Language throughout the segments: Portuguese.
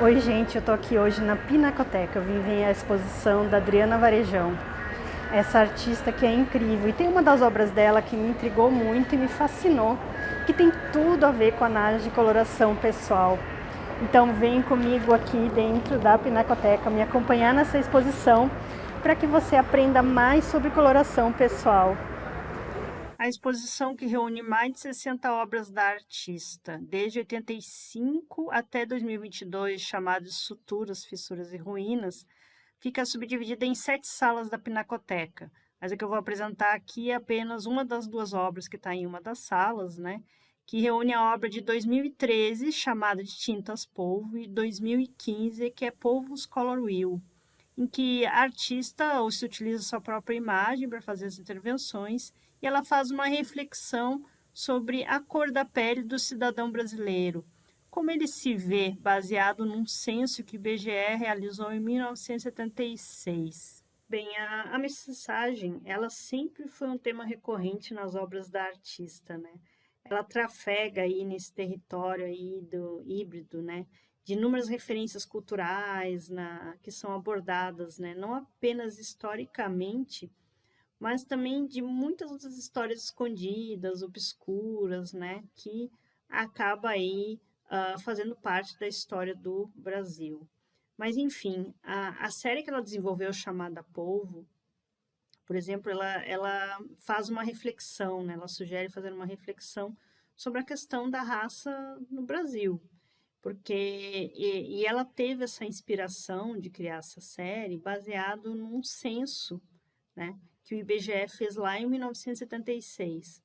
Oi gente, eu tô aqui hoje na Pinacoteca, eu vim ver a exposição da Adriana Varejão, essa artista que é incrível, e tem uma das obras dela que me intrigou muito e me fascinou, que tem tudo a ver com a análise de coloração pessoal. Então vem comigo aqui dentro da Pinacoteca me acompanhar nessa exposição para que você aprenda mais sobre coloração pessoal. A exposição que reúne mais de 60 obras da artista, desde 85 até 2022, chamadas Suturas, Fissuras e Ruínas, fica subdividida em 7 salas da Pinacoteca. Mas o que eu vou apresentar aqui é apenas uma das duas obras que está em uma das salas, né? Que reúne a obra de 2013, chamada de Tintas Polvo, e 2015, que é Polvo's Color Wheel, em que a artista ou se utiliza sua própria imagem para fazer as intervenções e ela faz uma reflexão sobre a cor da pele do cidadão brasileiro, como ele se vê baseado num censo que o IBGE realizou em 1976. Bem, a mensagem, ela sempre foi um tema recorrente nas obras da artista, né? Ela trafega aí nesse território aí do híbrido, né? De inúmeras referências culturais que são abordadas, né? Não apenas historicamente, mas também de muitas outras histórias escondidas, obscuras, né? Que acaba aí fazendo parte da história do Brasil. Mas, enfim, a série que ela desenvolveu, chamada Polvo, por exemplo, ela faz uma reflexão, né? Ela sugere fazer uma reflexão sobre a questão da raça no Brasil, porque e ela teve essa inspiração de criar essa série baseado num censo, né, que o IBGE fez lá em 1976,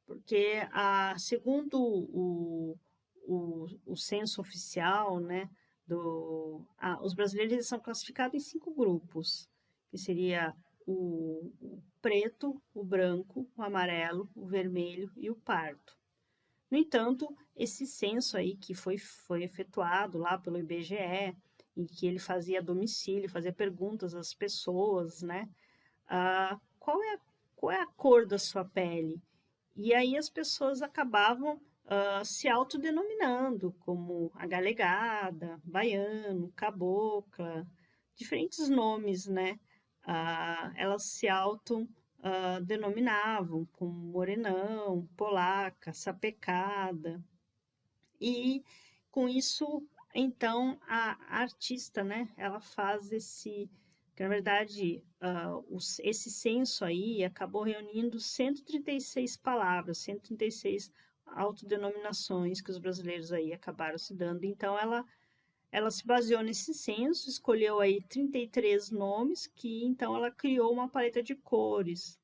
porque segundo o censo oficial, né, os brasileiros eles são classificados em 5 grupos, que seria o preto, o branco, o amarelo, o vermelho e o pardo. No entanto, esse censo aí que foi efetuado lá pelo IBGE, em que ele fazia domicílio, fazia perguntas às pessoas, né? Ah, qual é a cor da sua pele? E aí as pessoas acabavam se autodenominando como agalegada, baiano, cabocla, diferentes nomes, né? Elas se auto denominavam como morenão, polaca, sapecada. E com isso, então, a artista, né, ela faz que na verdade, esse censo aí acabou reunindo 136 palavras, 136 autodenominações que os brasileiros aí acabaram se dando. Então, ela se baseou nesse censo, escolheu aí 33 nomes, que então ela criou uma paleta de cores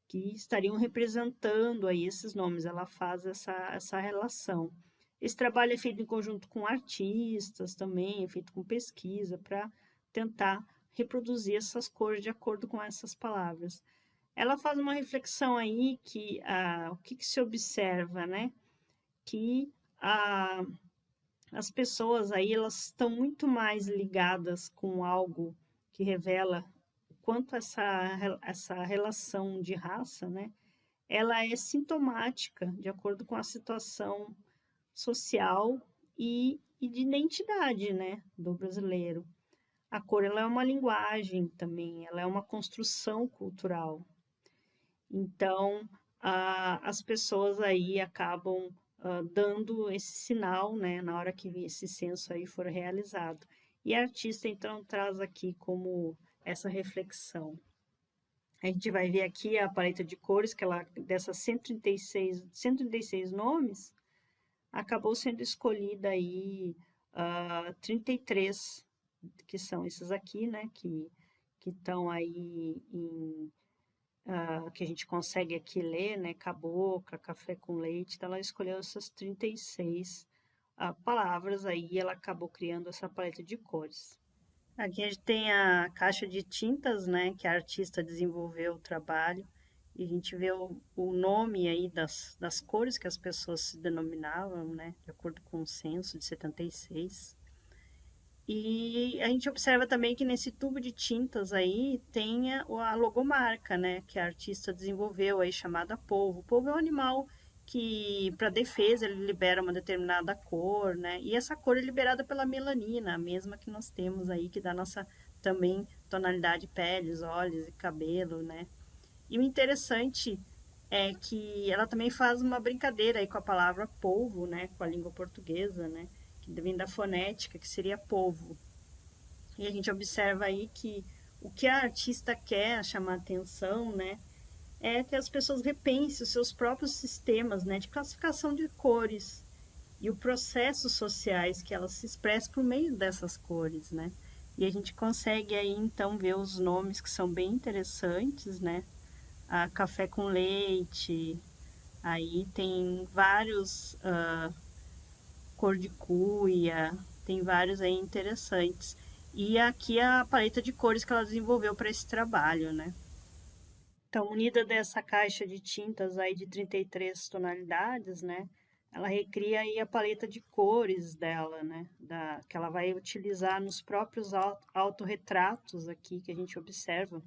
que estariam representando aí esses nomes. Ela faz essa relação. Esse trabalho é feito em conjunto com artistas também, é feito com pesquisa para tentar reproduzir essas cores de acordo com essas palavras. Ela faz uma reflexão aí que o que se observa, né? Que as pessoas aí elas estão muito mais ligadas com algo que revela o quanto essa relação de raça, né? Ela é sintomática de acordo com a situação social e de identidade, né, do brasileiro. A cor ela é uma linguagem também, ela é uma construção cultural. Então, as pessoas aí acabam dando esse sinal, né, na hora que esse censo aí for realizado. E a artista, então, traz aqui como essa reflexão. A gente vai ver aqui a paleta de cores, que ela, dessas 136 nomes, acabou sendo escolhida aí 33, que são esses aqui, né, que estão aí que a gente consegue aqui ler, né, cabocla, café com leite, então ela escolheu essas 36 palavras aí e ela acabou criando essa paleta de cores. Aqui a gente tem a caixa de tintas, né, que a artista desenvolveu o trabalho, e a gente vê o nome aí das cores que as pessoas se denominavam, né, de acordo com o censo de 76. E a gente observa também que nesse tubo de tintas aí tem a logomarca, né, que a artista desenvolveu aí chamada polvo. O polvo é um animal que para defesa ele libera uma determinada cor, né? E essa cor é liberada pela melanina, a mesma que nós temos aí, que dá nossa também tonalidade de peles, olhos e cabelo, né? E o interessante é que ela também faz uma brincadeira aí com a palavra polvo, né? Com a língua portuguesa, né? Que vem da fonética, que seria polvo. E a gente observa aí que o que a artista quer chamar atenção, né? É que as pessoas repensem os seus próprios sistemas, né, de classificação de cores e os processos sociais que elas se expressam por meio dessas cores, né? E a gente consegue aí então ver os nomes que são bem interessantes, né? A café com leite, aí tem vários cor de cuia, tem vários aí interessantes. E aqui a paleta de cores que ela desenvolveu para esse trabalho, né? Então, unida dessa caixa de tintas aí de 33 tonalidades, né? Ela recria aí a paleta de cores dela, né? Que ela vai utilizar nos próprios autorretratos aqui que a gente observa,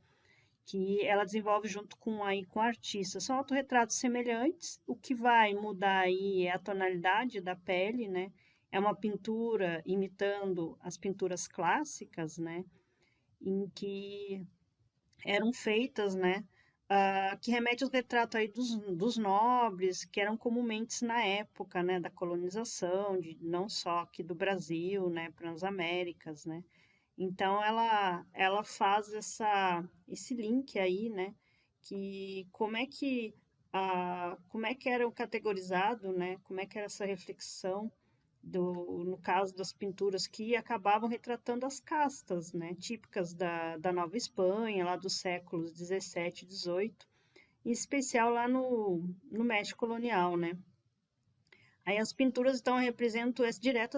que ela desenvolve junto com o artista. São autorretratos semelhantes, o que vai mudar aí é a tonalidade da pele, né? É uma pintura imitando as pinturas clássicas, né? Em que eram feitas, né? Que remete aos retratos aí dos nobres, que eram comumente na época, né, da colonização, não só aqui do Brasil, né, para as Américas, né. Então, ela faz esse link aí, né, que como é que era o categorizado, né, como é que era essa reflexão no caso das pinturas que acabavam retratando as castas, né, típicas da Nova Espanha, lá dos séculos 17 e 18, em especial lá no México colonial, né. Aí as pinturas então representam direto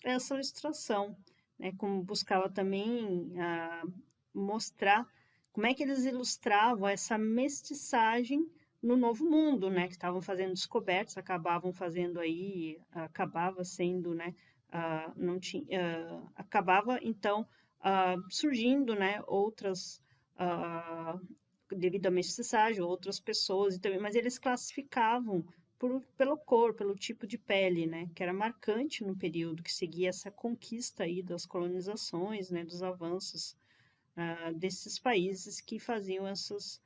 essa ilustração, né, como buscava também mostrar como é que eles ilustravam essa mestiçagem no Novo Mundo, né, que estavam fazendo descobertas, acabava sendo, né, não tinha, acabava então surgindo, né, outras devido à mestiçagem, outras pessoas, e também, mas eles classificavam pela cor, pelo tipo de pele, né, que era marcante no período que seguia essa conquista aí das colonizações, né, dos avanços desses países que faziam essas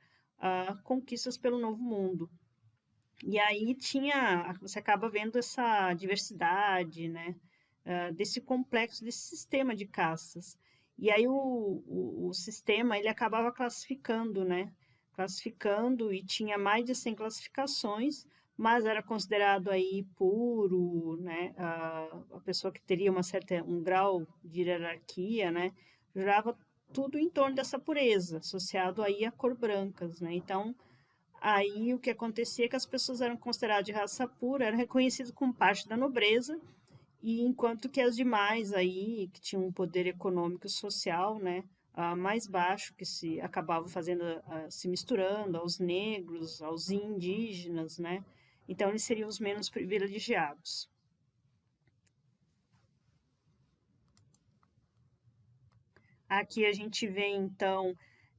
conquistas pelo Novo Mundo. E aí você acaba vendo essa diversidade, né, desse complexo, desse sistema de castas. E aí o sistema, ele acabava classificando, né, classificando e tinha mais de 100 classificações, mas era considerado aí puro, né, a pessoa que teria um grau de hierarquia, né, jurava tudo em torno dessa pureza, associado aí a cor brancas, né, então aí o que acontecia é que as pessoas eram consideradas de raça pura, eram reconhecidas como parte da nobreza, e enquanto que as demais aí, que tinham um poder econômico e social, né, mais baixo, que se acabavam fazendo, se misturando aos negros, aos indígenas, né, então eles seriam os menos privilegiados. Aqui a gente vê então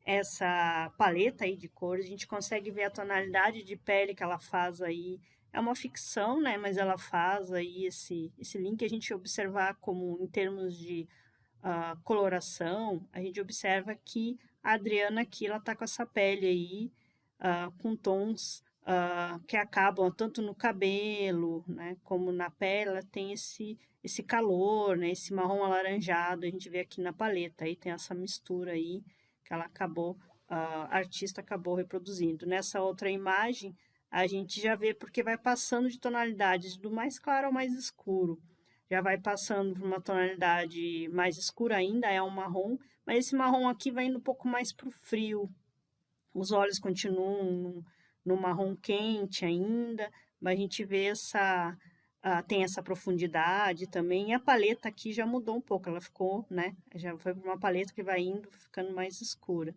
essa paleta aí de cores, a gente consegue ver a tonalidade de pele que ela faz aí. É uma ficção, né? Mas ela faz aí esse link a gente observar como em termos de coloração, a gente observa que a Adriana aqui ela tá com essa pele aí com tons que acabam tanto no cabelo, né, como na pele, ela tem esse calor, né, esse marrom alaranjado, a gente vê aqui na paleta, aí tem essa mistura aí que a artista acabou reproduzindo. Nessa outra imagem, a gente já vê porque vai passando de tonalidades do mais claro ao mais escuro. Já vai passando por uma tonalidade mais escura ainda, é um marrom, mas esse marrom aqui vai indo um pouco mais para o frio. Os olhos continuam no marrom quente ainda, mas a gente vê tem essa profundidade também. E a paleta aqui já mudou um pouco, ela ficou, né? Já foi para uma paleta que vai indo ficando mais escura.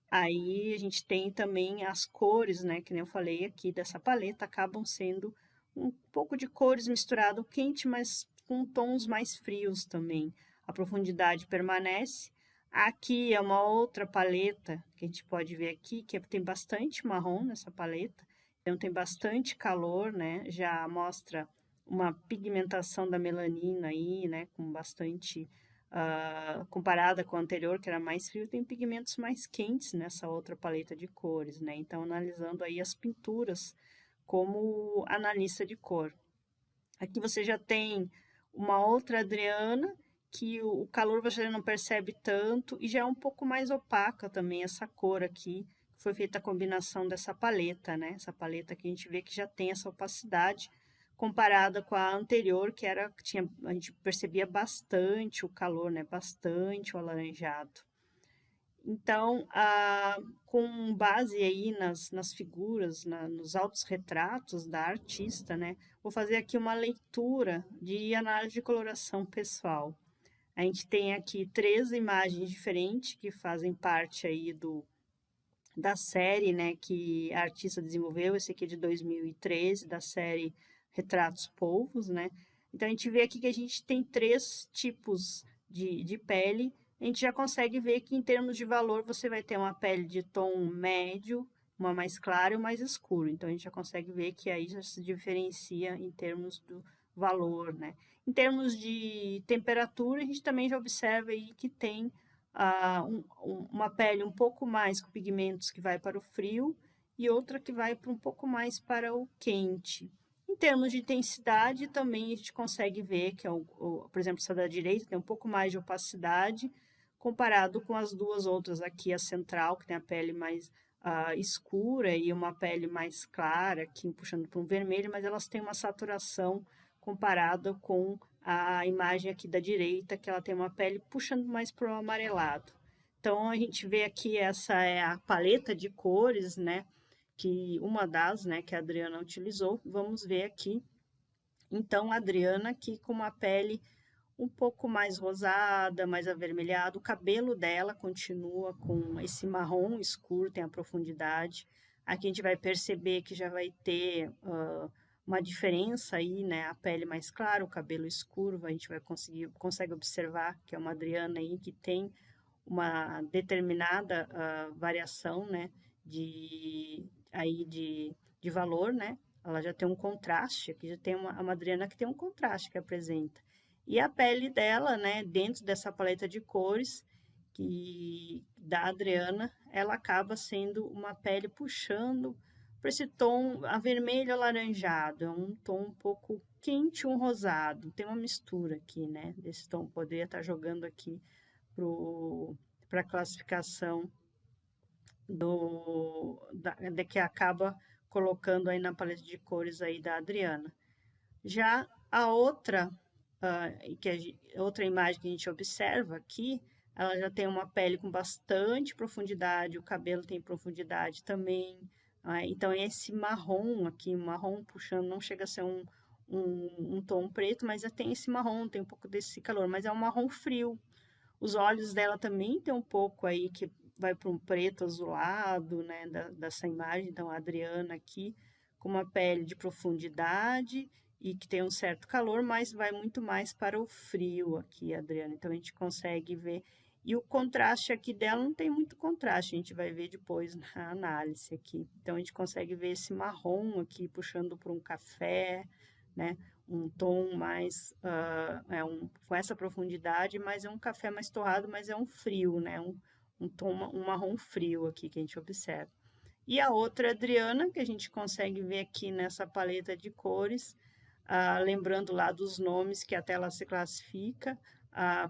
Aí a gente tem também as cores, né? Que nem eu falei aqui dessa paleta, acabam sendo um pouco de cores misturado quente, mas com tons mais frios também. A profundidade permanece. Aqui é uma outra paleta que a gente pode ver aqui, que tem bastante marrom nessa paleta, Então tem bastante calor, né? Já mostra uma pigmentação da melanina aí, né? Com bastante, comparada com a anterior, que era mais frio, tem pigmentos mais quentes nessa outra paleta de cores, né? Então, analisando aí as pinturas como analista de cor. Aqui você já tem uma outra Adriana, que o calor você já não percebe tanto, e já é um pouco mais opaca também essa cor aqui. Foi feita a combinação dessa paleta, né? Essa paleta que a gente vê que já tem essa opacidade, comparada com a anterior, que tinha, a gente percebia bastante o calor, né? Bastante o alaranjado. Então, com base aí nas figuras, nos autorretratos da artista, né? Vou fazer aqui uma leitura de análise de coloração pessoal. A gente tem aqui 3 imagens diferentes que fazem parte aí da série, né, que a artista desenvolveu. Esse aqui é de 2013, da série Retratos Polvos, né? Então, a gente vê aqui que a gente tem 3 tipos de pele. A gente já consegue ver que, em termos de valor, você vai ter uma pele de tom médio, uma mais clara e uma mais escuro. Então, a gente já consegue ver que aí já se diferencia em termos do valor, né? Em termos de temperatura, a gente também já observa aí que tem uma pele um pouco mais com pigmentos que vai para o frio e outra que vai para um pouco mais para o quente. Em termos de intensidade, também a gente consegue ver que, por exemplo, essa da direita tem um pouco mais de opacidade, comparado com as duas outras aqui, a central, que tem a pele mais escura e uma pele mais clara, aqui puxando para um vermelho, mas elas têm uma saturação comparada com a imagem aqui da direita, que ela tem uma pele puxando mais para o amarelado. Então, a gente vê aqui, essa é a paleta de cores, né? Que uma das, né, que a Adriana utilizou. Vamos ver aqui. Então, a Adriana aqui com uma pele um pouco mais rosada, mais avermelhado. O cabelo dela continua com esse marrom escuro, tem a profundidade. Aqui a gente vai perceber que já vai ter uma diferença aí, né? A pele mais clara, o cabelo escuro, a gente consegue observar que é uma Adriana aí que tem uma determinada variação, né? De valor, né? Ela já tem um contraste, aqui já tem uma Adriana que tem um contraste que apresenta. E a pele dela, né, dentro dessa paleta de cores da Adriana, ela acaba sendo uma pele puxando para esse tom avermelho alaranjado, é um tom um pouco quente, um rosado, tem uma mistura aqui, né, desse tom, poderia estar jogando aqui para a classificação de que acaba colocando aí na paleta de cores aí da Adriana. Já a outra outra imagem que a gente observa aqui, ela já tem uma pele com bastante profundidade, o cabelo tem profundidade também. Então, esse marrom aqui, marrom puxando, não chega a ser um tom preto, mas já tem esse marrom, tem um pouco desse calor, mas é um marrom frio. Os olhos dela também tem um pouco aí que vai para um preto azulado, né, dessa imagem. Então, a Adriana aqui com uma pele de profundidade e que tem um certo calor, mas vai muito mais para o frio aqui, Adriana. Então, a gente consegue ver. E o contraste aqui dela não tem muito contraste, a gente vai ver depois na análise aqui. Então, a gente consegue ver esse marrom aqui puxando para um café, né? Um tom mais, com essa profundidade, mas é um café mais torrado, mas é um frio, né? Um tom, um marrom frio aqui que a gente observa. E a outra Adriana, que a gente consegue ver aqui nessa paleta de cores, lembrando lá dos nomes que a tela se classifica,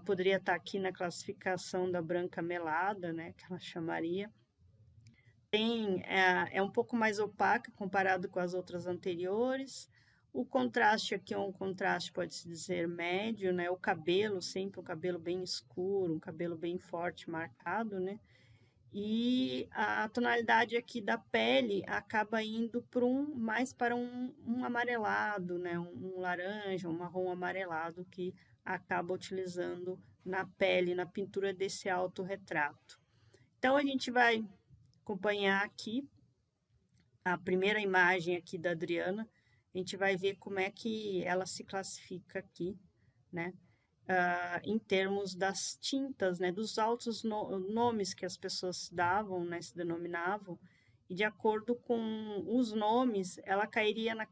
poderia estar aqui na classificação da branca melada, né, que ela chamaria. É um pouco mais opaca comparado com as outras anteriores. O contraste aqui é um contraste, pode-se dizer, médio, né? O cabelo, sempre um cabelo bem escuro, um cabelo bem forte, marcado, né? E a tonalidade aqui da pele acaba indo mais para um amarelado, né? Um laranja, um marrom amarelado que acaba utilizando na pele, na pintura desse autorretrato. Então, a gente vai acompanhar aqui a primeira imagem aqui da Adriana, a gente vai ver como é que ela se classifica aqui, né? Em termos das tintas, né, dos altos nomes que as pessoas davam, né, se denominavam, e de acordo com os nomes, ela cairia na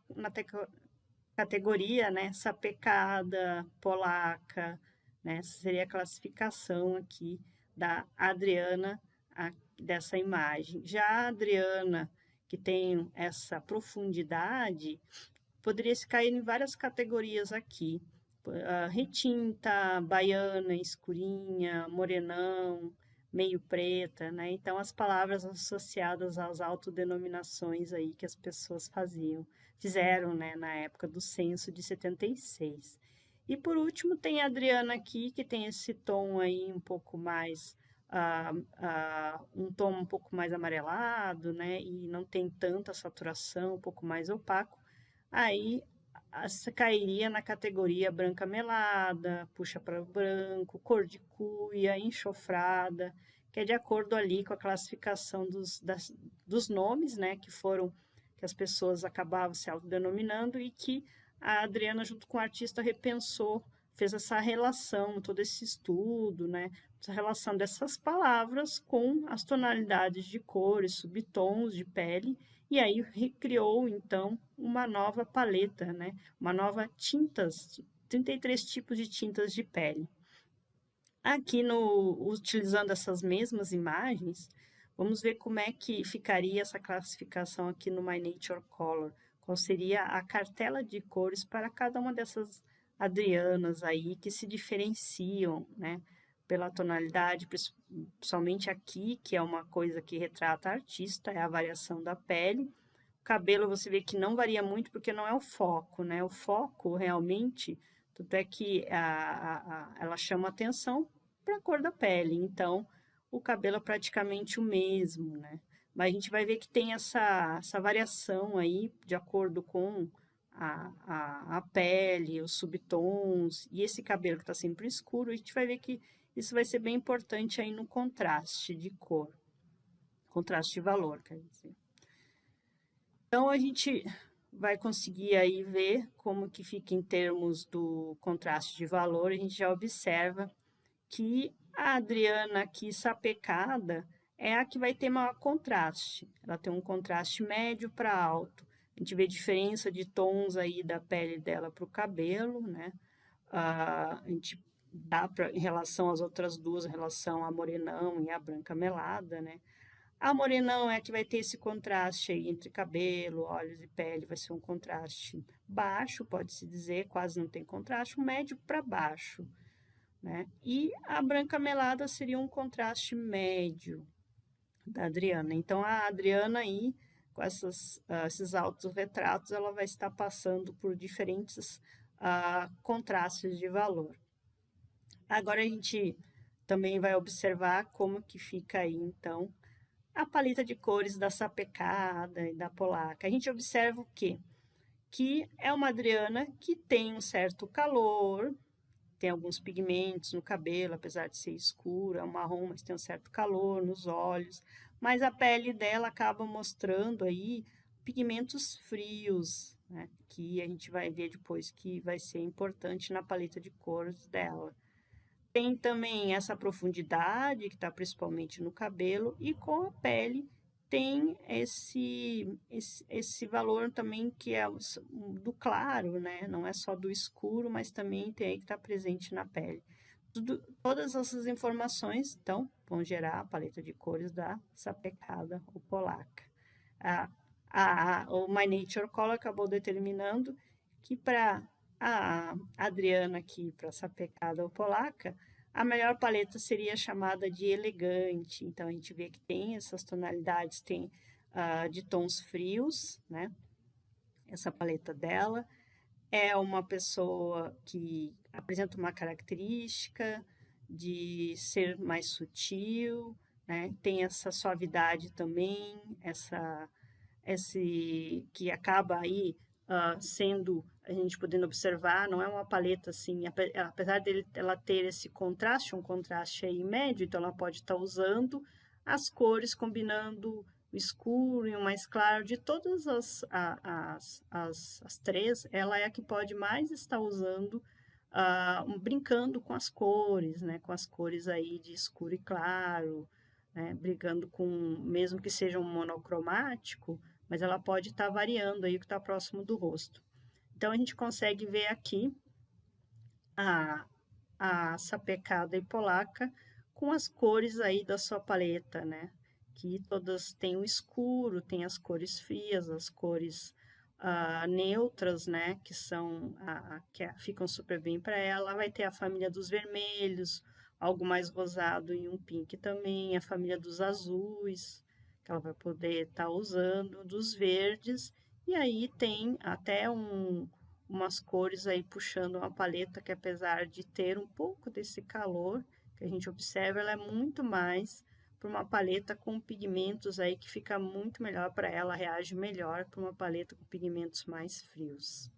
categoria, né, sapecada, polaca, né, essa seria a classificação aqui da Adriana, dessa imagem. Já a Adriana, que tem essa profundidade, poderia se cair em várias categorias aqui. Retinta, baiana, escurinha, morenão, meio preta, né? Então, as palavras associadas às autodenominações aí que as pessoas fizeram, né, na época do censo de 76. E por último tem a Adriana aqui, que tem esse tom aí um pouco mais, um tom um pouco mais amarelado, né? E não tem tanta saturação, um pouco mais opaco. Aí cairia na categoria branca melada, puxa para o branco, cor de cuia, enxofrada, que é de acordo ali com a classificação dos nomes, né, que as pessoas acabavam se autodenominando e que a Adriana, junto com o artista, repensou, fez essa relação, todo esse estudo, né, essa relação dessas palavras com as tonalidades de cores, subtons de pele, e aí recriou, então, uma nova paleta, né? Uma nova tintas, 33 tipos de tintas de pele. Aqui, utilizando essas mesmas imagens, vamos ver como é que ficaria essa classificação aqui no My Nature Color. Qual seria a cartela de cores para cada uma dessas Adrianas aí que se diferenciam, né? Pela tonalidade, principalmente aqui, que é uma coisa que retrata a artista, é a variação da pele. O cabelo você vê que não varia muito porque não é o foco, né? O foco realmente, tanto é que ela chama atenção para a cor da pele, então o cabelo é praticamente o mesmo, né? Mas a gente vai ver que tem essa variação aí de acordo com a pele, os subtons e esse cabelo que está sempre escuro, a gente vai ver que isso vai ser bem importante aí no contraste de cor, contraste de valor, quer dizer. Então, a gente vai conseguir aí ver como que fica em termos do contraste de valor, a gente já observa que a Adriana aqui sapecada é a que vai ter maior contraste, ela tem um contraste médio para alto, a gente vê diferença de tons aí da pele dela para o cabelo, né? A gente dá em relação às outras duas, em relação à morenão e à branca melada, né? A morenão é a que vai ter esse contraste aí entre cabelo, olhos e pele, vai ser um contraste baixo, pode-se dizer, quase não tem contraste, um médio para baixo, né? E a branca melada seria um contraste médio da Adriana. Então, a Adriana aí, com esses autorretratos, ela vai estar passando por diferentes contrastes de valor. Agora, a gente também vai observar como que fica aí, então, a paleta de cores da sapecada e da polaca. A gente observa o quê? Que é uma Adriana que tem um certo calor, tem alguns pigmentos no cabelo, apesar de ser escuro, é um marrom, mas tem um certo calor nos olhos, mas a pele dela acaba mostrando aí pigmentos frios, né? Que a gente vai ver depois que vai ser importante na paleta de cores dela. Tem também essa profundidade, que está principalmente no cabelo, e com a pele tem esse valor também que é do claro, né? Não é só do escuro, mas também tem aí que está presente na pele. Todas essas informações, então, vão gerar a paleta de cores da sapecada ou polaca. O My Nature Color acabou determinando que para a Adriana aqui, para sapecada ou polaca, a melhor paleta seria chamada de elegante. Então, a gente vê que tem essas tonalidades, tem de tons frios, né? Essa paleta dela. É uma pessoa que apresenta uma característica de ser mais sutil, né? Tem essa suavidade também, que acaba aí sendo, a gente podendo observar, não é uma paleta assim, apesar ela ter esse contraste, um contraste aí médio, então ela pode estar usando as cores combinando o escuro e o mais claro, de todas as três, ela é a que pode mais estar usando, brincando com as cores, né? Com as cores aí de escuro e claro, né, brigando com, mesmo que seja um monocromático, mas ela pode estar variando aí o que está próximo do rosto. Então, a gente consegue ver aqui a, a sapecada e polaca com as cores aí da sua paleta, né? Que todas têm o escuro, tem as cores frias, as cores neutras, né? Que são ficam super bem para ela. Vai ter a família dos vermelhos, algo mais rosado e um pink também, a família dos azuis, que ela vai poder estar usando, dos verdes, e aí tem até umas cores aí puxando uma paleta que, apesar de ter um pouco desse calor que a gente observa, ela é muito mais para uma paleta com pigmentos aí que fica muito melhor para ela, reage melhor para uma paleta com pigmentos mais frios.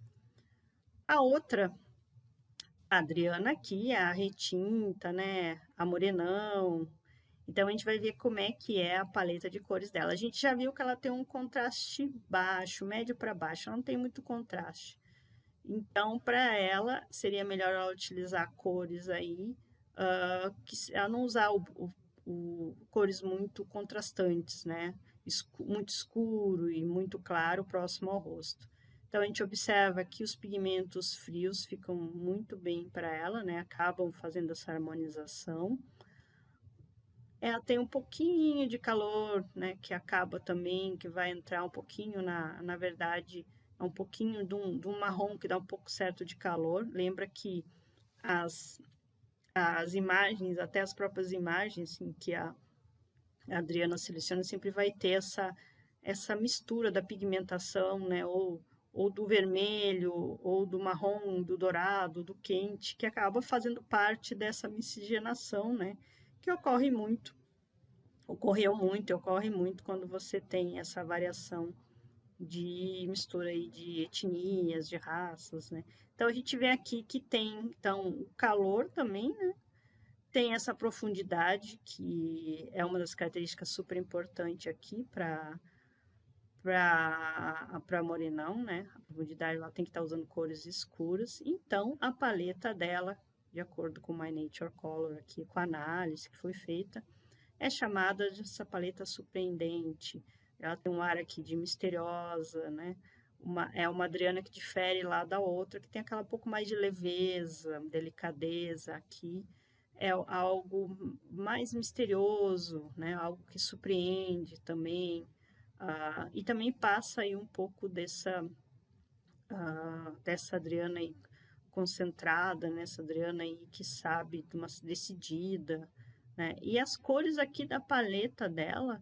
A outra Adriana aqui, a retinta, né, a morenão. Então, a gente vai ver como é que é a paleta de cores dela. A gente já viu que ela tem um contraste baixo, médio para baixo, ela não tem muito contraste. Então, para ela, seria melhor ela utilizar cores aí, que ela não usar cores muito contrastantes, né? Muito escuro e muito claro próximo ao rosto. Então, a gente observa que os pigmentos frios ficam muito bem para ela, né? Acabam fazendo essa harmonização. Ela tem um pouquinho de calor, né? Que acaba também, que vai entrar um pouquinho na verdade, é um pouquinho de um marrom que dá um pouco certo de calor. Lembra que as imagens, até as próprias imagens assim, que a Adriana seleciona, sempre vai ter essa mistura da pigmentação, né? Ou do vermelho, ou do marrom, do dourado, do quente, que acaba fazendo parte dessa miscigenação, né? Que ocorre muito, ocorreu muito e ocorre muito quando você tem essa variação de mistura aí de etnias, de raças, né? Então, a gente vê aqui que tem, então, o calor também, né? Tem essa profundidade, que é uma das características super importantes aqui para morenão, né? A profundidade, ela tem que estar usando cores escuras. Então, a paleta dela, de acordo com o My Nature Color aqui, com a análise que foi feita, é chamada de essa paleta surpreendente. Ela tem um ar aqui de misteriosa, né? É uma Adriana que difere lá da outra, que tem aquela pouco mais de leveza, delicadeza aqui. É algo mais misterioso, né? Algo que surpreende também. E também passa aí um pouco dessa Adriana aí concentrada, né? Essa Adriana aí que sabe, de uma decidida, né? E as cores aqui da paleta dela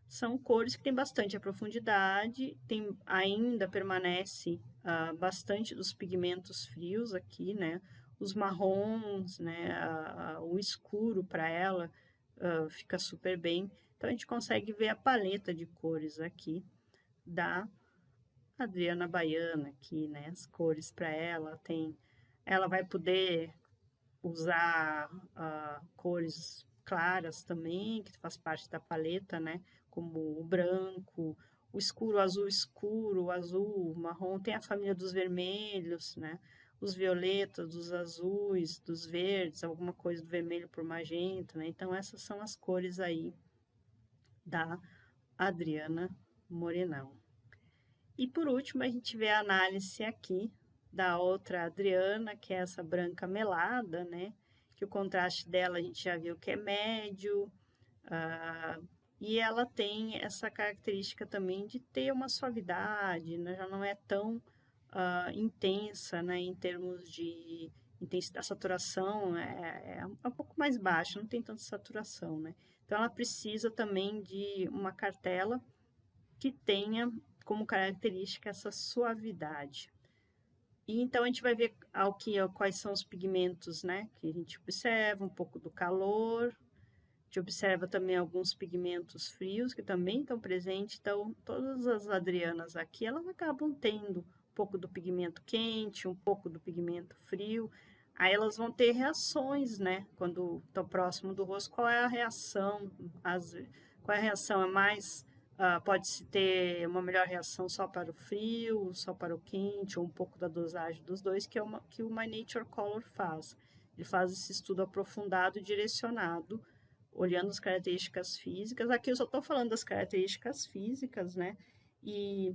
são cores que têm bastante a profundidade, ainda permanece bastante dos pigmentos frios aqui, né? Os marrons, né? O escuro para ela fica super bem. Então, a gente consegue ver a paleta de cores aqui da Adriana Baiana aqui, né? As cores para ela vai poder usar cores claras também, que faz parte da paleta, né? Como o branco, o escuro, o azul, o marrom. Tem a família dos vermelhos, né? Os violetas, dos azuis, dos verdes, alguma coisa do vermelho por magenta, né? Então, essas são as cores aí da Adriana Morenão. E por último, a gente vê a análise aqui da outra Adriana, que é essa branca melada, né? Que o contraste dela a gente já viu que é médio, e ela tem essa característica também de ter uma suavidade, né? Já não é tão intensa, né? Em termos de intensidade, a saturação é um pouco mais baixa, não tem tanta saturação, né? Então, ela precisa também de uma cartela que tenha como característica essa suavidade. E então a gente vai ver quais são os pigmentos, né, que a gente observa, um pouco do calor, a gente observa também alguns pigmentos frios que também estão presentes. Então, todas as Adrianas aqui, elas acabam tendo um pouco do pigmento quente, um pouco do pigmento frio. Aí elas vão ter reações, né, quando estão próximo do rosto. Qual é a reação? Qual é a reação? É mais pode-se ter uma melhor reação só para o frio, só para o quente, ou um pouco da dosagem dos dois, que é que o My Nature Color faz. Ele faz esse estudo aprofundado e direcionado olhando as características físicas. Aqui eu só estou falando das características físicas, né? E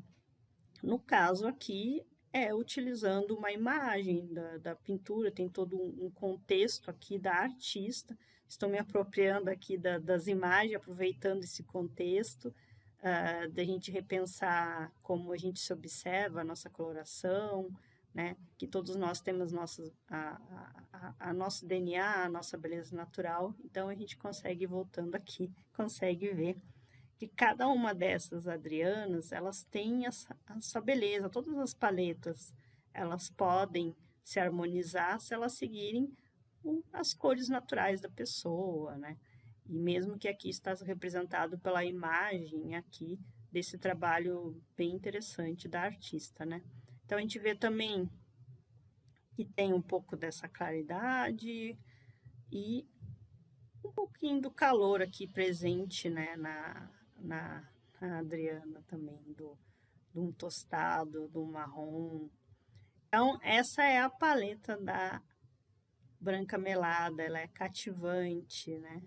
no caso aqui é utilizando uma imagem da pintura, tem todo um contexto aqui da artista. Estou me apropriando aqui das imagens, aproveitando esse contexto, da gente repensar como a gente se observa, a nossa coloração, né? Que todos nós temos a nosso DNA, a nossa beleza natural, então a gente consegue, voltando aqui, consegue ver que cada uma dessas Adrianas, elas têm a sua beleza, todas as paletas, elas podem se harmonizar se elas seguirem as cores naturais da pessoa, né? E mesmo que aqui está representado pela imagem aqui desse trabalho bem interessante da artista, né? Então, a gente vê também que tem um pouco dessa claridade e um pouquinho do calor aqui presente, né, na Adriana também, de um tostado, do marrom. Então, essa é a paleta da Branca Melada, ela é cativante, né?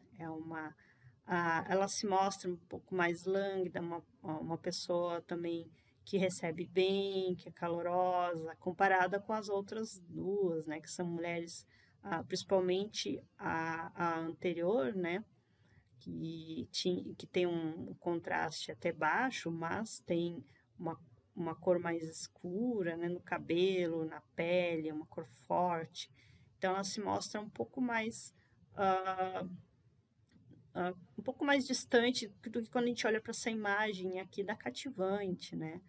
Ela se mostra um pouco mais lânguida, uma pessoa também que recebe bem, que é calorosa, comparada com as outras duas, né? Que são mulheres, principalmente a anterior, né? Que tem um contraste até baixo, mas tem uma cor mais escura, né? No cabelo, na pele, uma cor forte. Então, ela se mostra um pouco mais distante do que quando a gente olha para essa imagem aqui da cativante, né?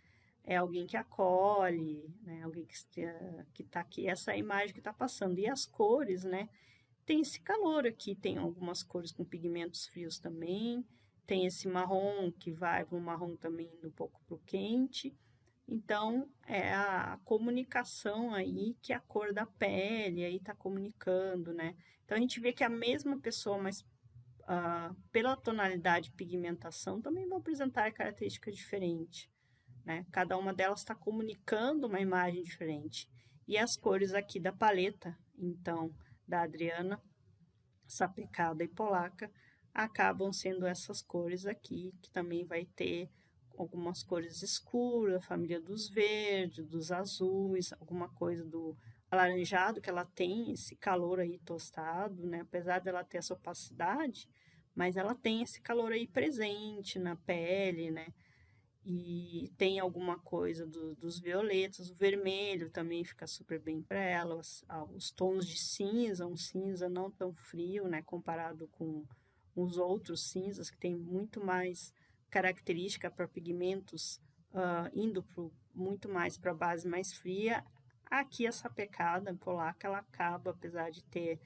É alguém que acolhe, né? Alguém que está aqui, essa é a imagem que está passando. E as cores, né? Tem esse calor aqui, tem algumas cores com pigmentos frios também, tem esse marrom que vai para um marrom também um pouco para o quente. Então, é a comunicação aí, que a cor da pele aí está comunicando, né? Então, a gente vê que a mesma pessoa, mas pela tonalidade e pigmentação, também vão apresentar características diferentes, né? Cada uma delas está comunicando uma imagem diferente. E as cores aqui da paleta, então, da Adriana, Sapecada e Polaca, acabam sendo essas cores aqui, que também vai ter algumas cores escuras, a família dos verdes, dos azuis, alguma coisa do alaranjado, que ela tem esse calor aí tostado, né? Apesar dela ter essa opacidade, mas ela tem esse calor aí presente na pele, né? E tem alguma coisa dos violetas, o vermelho também fica super bem para ela, os tons de cinza, um cinza não tão frio, né? Comparado com os outros cinzas, que tem muito mais característica para pigmentos, indo muito mais para a base mais fria. Aqui a Sapecada Polaca, ela acaba, apesar de ter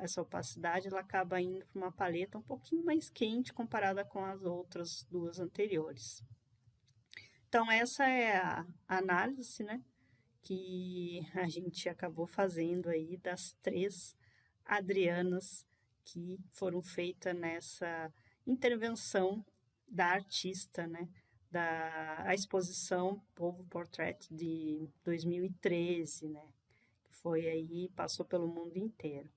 essa opacidade, ela acaba indo para uma paleta um pouquinho mais quente comparada com as outras duas anteriores. Então, essa é a análise, né, que a gente acabou fazendo aí das 3 Adrianas que foram feitas nessa intervenção da artista, né, a exposição Povo Portrait de 2013, né, que foi aí, passou pelo mundo inteiro.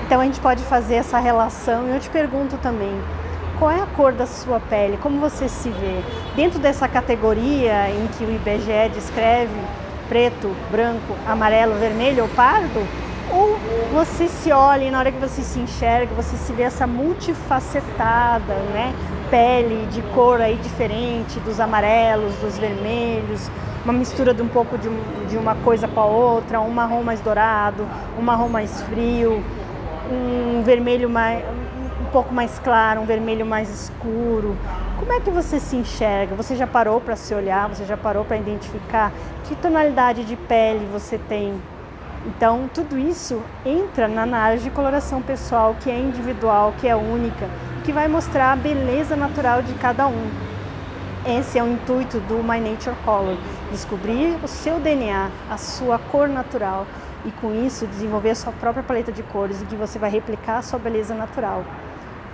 Então a gente pode fazer essa relação, e eu te pergunto também, qual é a cor da sua pele, como você se vê? Dentro dessa categoria em que o IBGE descreve preto, branco, amarelo, vermelho ou pardo, ou você se olha e na hora que você se enxerga, você se vê essa multifacetada, né? Pele de cor aí diferente, dos amarelos, dos vermelhos, uma mistura de um pouco de uma coisa com a outra, um marrom mais dourado, um marrom mais frio, um vermelho um pouco mais claro, um vermelho mais escuro. Como é que você se enxerga? Você já parou para se olhar? Você já parou para identificar que tonalidade de pele você tem? Então, tudo isso entra na análise de coloração pessoal, que é individual, que é única, que vai mostrar a beleza natural de cada um. Esse é o intuito do My Nature Color, descobrir o seu DNA, a sua cor natural, e com isso desenvolver a sua própria paleta de cores, em que você vai replicar a sua beleza natural.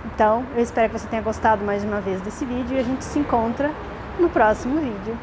Então, eu espero que você tenha gostado mais uma vez desse vídeo, e a gente se encontra no próximo vídeo.